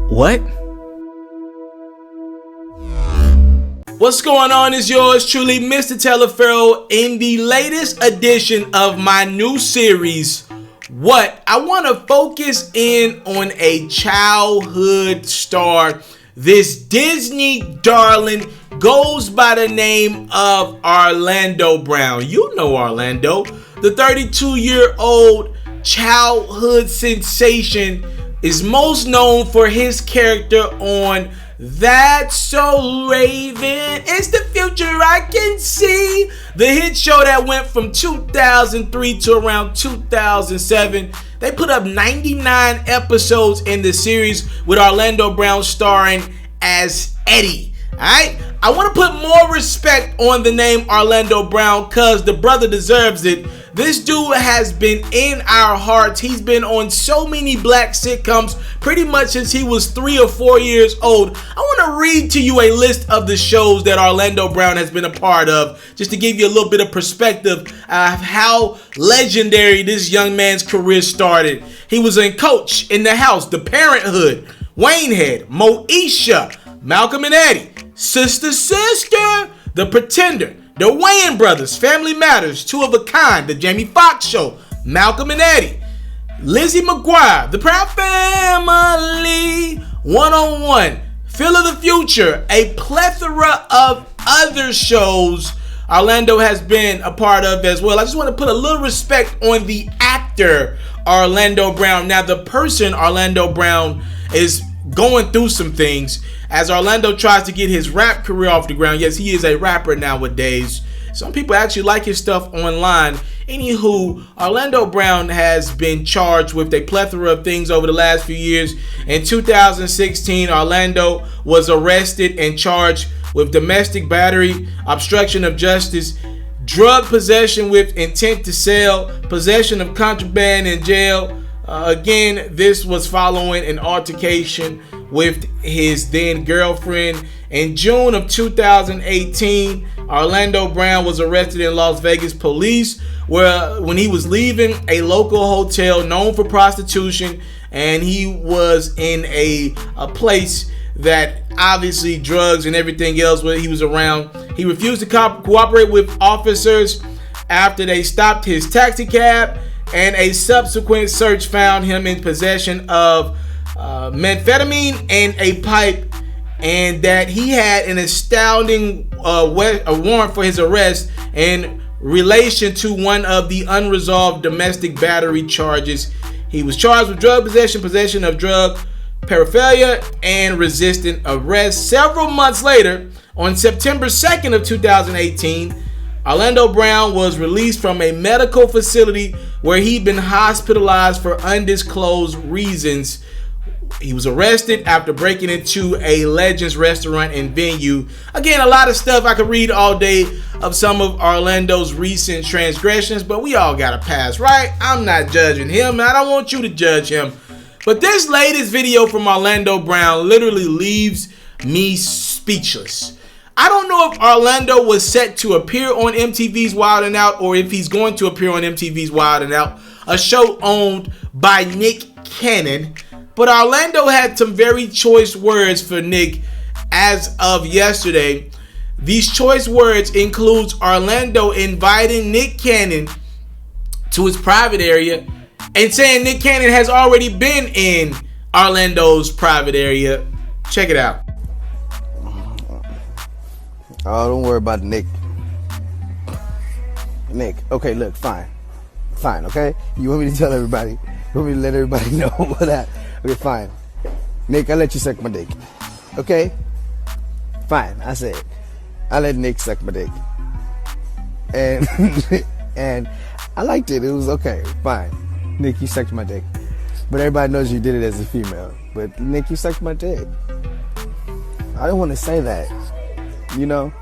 What? What's going on? Is yours truly, Mr. TALIAFERRO, in the latest edition of my new series, What? I want to focus in on a childhood star. This Disney darling goes by the name of Orlando Brown. You know Orlando, the 32-year-old childhood sensation, is most known for his character on That's So Raven. It's the future I can see. The hit show that went from 2003 to around 2007. They put up 99 episodes in the series with Orlando Brown starring as Eddie. Alright? I want to put more respect on the name Orlando Brown because the brother deserves it. This dude has been in our hearts. He's been on so many black sitcoms pretty much since he was 3 or 4 years old. I want to read to you a list of the shows that Orlando Brown has been a part of, just to give you a little bit of perspective of how legendary this young man's career started. He was in Coach, In the House, The Parenthood, Waynehead, Moesha, Malcolm and Eddie, Sister, The Pretender, The Wayans Brothers, Family Matters, Two of a Kind, The Jamie Foxx Show, Malcolm and Eddie, Lizzie McGuire, The Proud Family, 101, Phil of the Future, a plethora of other shows Orlando has been a part of as well. I just want to put a little respect on the actor Orlando Brown. Now, the person Orlando Brown is going through some things as Orlando tries to get his rap career off the ground. Yes, he is a rapper nowadays. Some people actually like his stuff online. Anywho, Orlando Brown has been charged with a plethora of things over the last few years. In 2016, Orlando was arrested and charged with domestic battery, obstruction of justice, drug possession with intent to sell, possession of contraband in jail. Again, this was following an altercation with his then girlfriend. In June of 2018, Orlando Brown was arrested in Las Vegas police when he was leaving a local hotel known for prostitution, and he was in a place that obviously drugs and everything else where he was around. He refused to cooperate with officers after they stopped his taxi cab, and a subsequent search found him in possession of methamphetamine and a pipe, and that he had an astounding warrant for his arrest in relation to one of the unresolved domestic battery charges. He was charged with drug possession of drug paraphernalia, and resisting arrest. Several months later, on September 2nd of 2018, Orlando Brown was released from a medical facility where he'd been hospitalized for undisclosed reasons. He was arrested after breaking into a Legends restaurant and venue. Again, a lot of stuff I could read all day of some of Orlando's recent transgressions, but we all got a pass, right? I'm not judging him, and I don't want you to judge him. But this latest video from Orlando Brown literally leaves me speechless. I don't know if Orlando was set to appear on MTV's Wild 'N Out, or if he's going to appear on MTV's Wild 'N Out, a show owned by Nick Cannon. But Orlando had some very choice words for Nick as of yesterday. These choice words includes Orlando inviting Nick Cannon to his private area and saying Nick Cannon has already been in Orlando's private area. Check it out. Oh, don't worry about Nick. Nick, okay, look, fine, okay? You want me to tell everybody? You want me to let everybody know what that? Okay, fine. Nick, I'll let you suck my dick. Okay? Fine, I said. I let Nick suck my dick. And and I liked it. It was okay, fine. Nick, you sucked my dick. But everybody knows you did it as a female. But Nick, you sucked my dick. I don't want to say that. You know,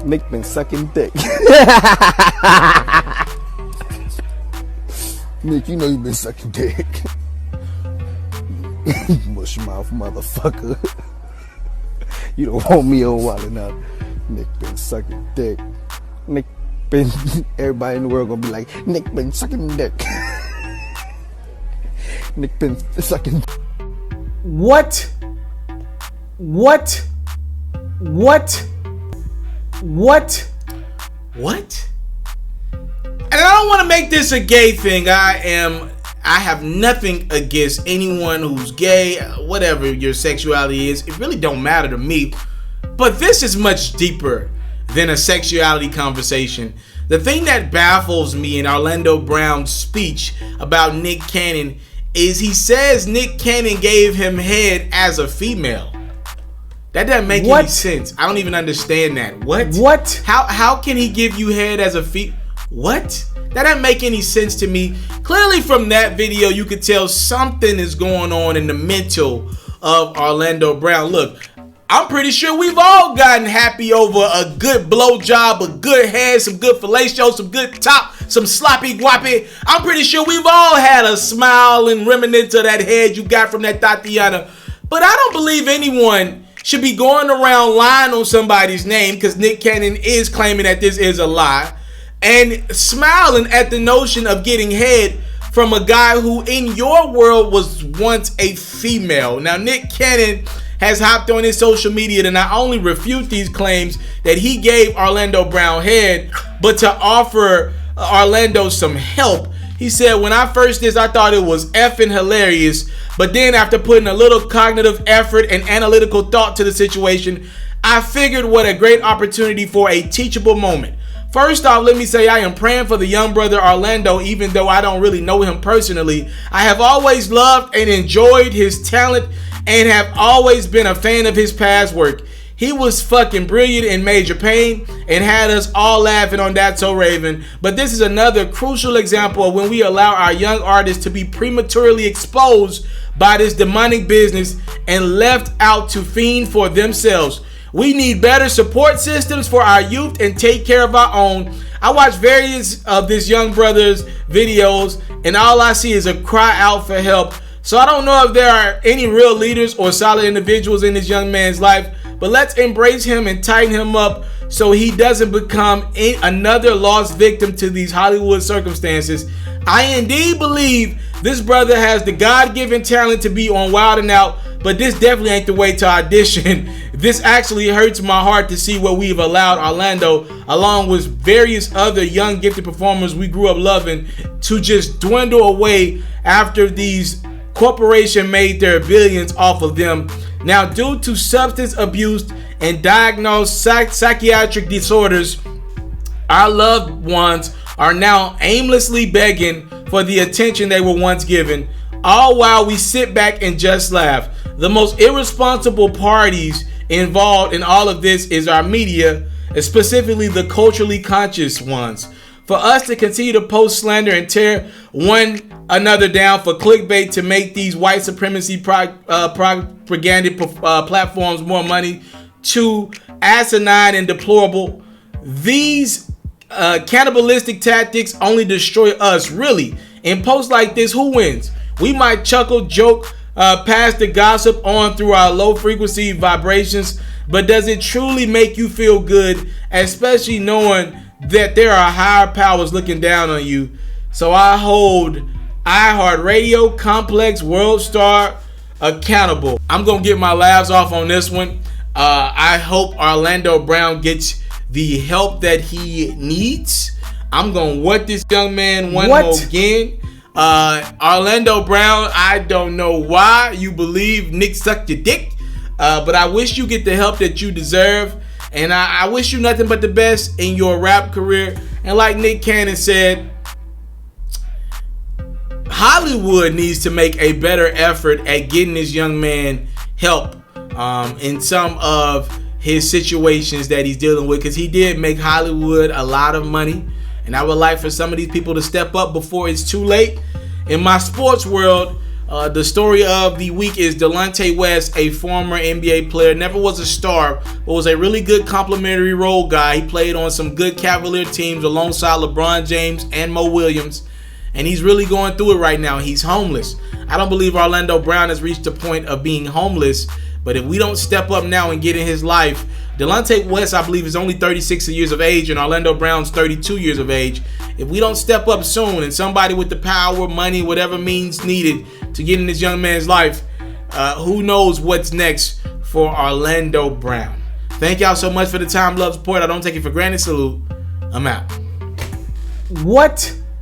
Nick been sucking dick. Nick, you know you been sucking dick. Mush mouth motherfucker. You don't want me on Wild 'N Out. Nick been sucking dick. Nick been everybody in the world gonna be like, Nick been sucking dick. Nick been sucking. What? And I don't want to make this a gay thing. I have nothing against anyone who's gay, whatever your sexuality is. It really don't matter to me. But this is much deeper than a sexuality conversation. The thing that baffles me in Orlando Brown's speech about Nick Cannon is he says Nick Cannon gave him head as a female. That doesn't make any sense. I don't even understand that. What? How can he give you head as a female? What? That doesn't make any sense to me. Clearly from that video, you could tell something is going on in the mental of Orlando Brown. Look, I'm pretty sure we've all gotten happy over a good blowjob, a good head, some good fellatio, some good top, some sloppy guapi. I'm pretty sure we've all had a smile and remnants of that head you got from that Tatiana. But I don't believe anyone should be going around lying on somebody's name, because Nick Cannon is claiming that this is a lie, and smiling at the notion of getting head from a guy who in your world was once a female. Now, Nick Cannon has hopped on his social media to not only refute these claims that he gave Orlando Brown head, but to offer Orlando some help. He said, when I first did this, I thought it was effing hilarious, but then after putting a little cognitive effort and analytical thought to the situation, I figured what a great opportunity for a teachable moment. First off, let me say I am praying for the young brother Orlando, even though I don't really know him personally. I have always loved and enjoyed his talent and have always been a fan of his past work. He was fucking brilliant in Major Pain and had us all laughing on That's So Raven. But this is another crucial example of when we allow our young artists to be prematurely exposed by this demonic business and left out to fiend for themselves. We need better support systems for our youth and take care of our own. I watch various of this young brother's videos and all I see is a cry out for help. So I don't know if there are any real leaders or solid individuals in this young man's life, but let's embrace him and tighten him up so he doesn't become another lost victim to these Hollywood circumstances. I indeed believe this brother has the God-given talent to be on Wild 'N Out, but this definitely ain't the way to audition. This actually hurts my heart to see what we've allowed Orlando, along with various other young gifted performers we grew up loving, to just dwindle away after these corporations made their billions off of them. Now, due to substance abuse and diagnosed psychiatric disorders, our loved ones are now aimlessly begging for the attention they were once given, all while we sit back and just laugh. The most irresponsible parties involved in all of this is our media, specifically the culturally conscious ones. For us to continue to post slander and tear one another down for clickbait to make these white supremacy propaganda platforms more money, too asinine and deplorable. These cannibalistic tactics only destroy us, really. In posts like this, who wins? We might chuckle, joke, pass the gossip on through our low frequency vibrations, but does it truly make you feel good, especially knowing that there are higher powers looking down on you? So I hold iHeartRadio, Complex, World Star accountable. I'm gonna get my laughs off on this one. I hope Orlando Brown gets the help that he needs. I'm gonna what this young man one more again. Orlando Brown, I don't know why you believe Nick sucked your dick, but I wish you get the help that you deserve, and I wish you nothing but the best in your rap career. And like Nick Cannon said, Hollywood needs to make a better effort at getting this young man help in some of his situations that he's dealing with, because he did make Hollywood a lot of money, and I would like for some of these people to step up before it's too late. In my sports world, the story of the week is Delonte West, a former NBA player, never was a star, but was a really good complimentary role guy. He played on some good Cavalier teams alongside LeBron James and Mo Williams, and he's really going through it right now. He's homeless. I don't believe Orlando Brown has reached the point of being homeless, but if we don't step up now and get in his life, Delonte West, I believe, is only 36 years of age, and Orlando Brown's 32 years of age. If we don't step up soon, and somebody with the power, money, whatever means needed to get in this young man's life, who knows what's next for Orlando Brown. Thank y'all so much for the time, love, support. I don't take it for granted. Salute. I'm out. What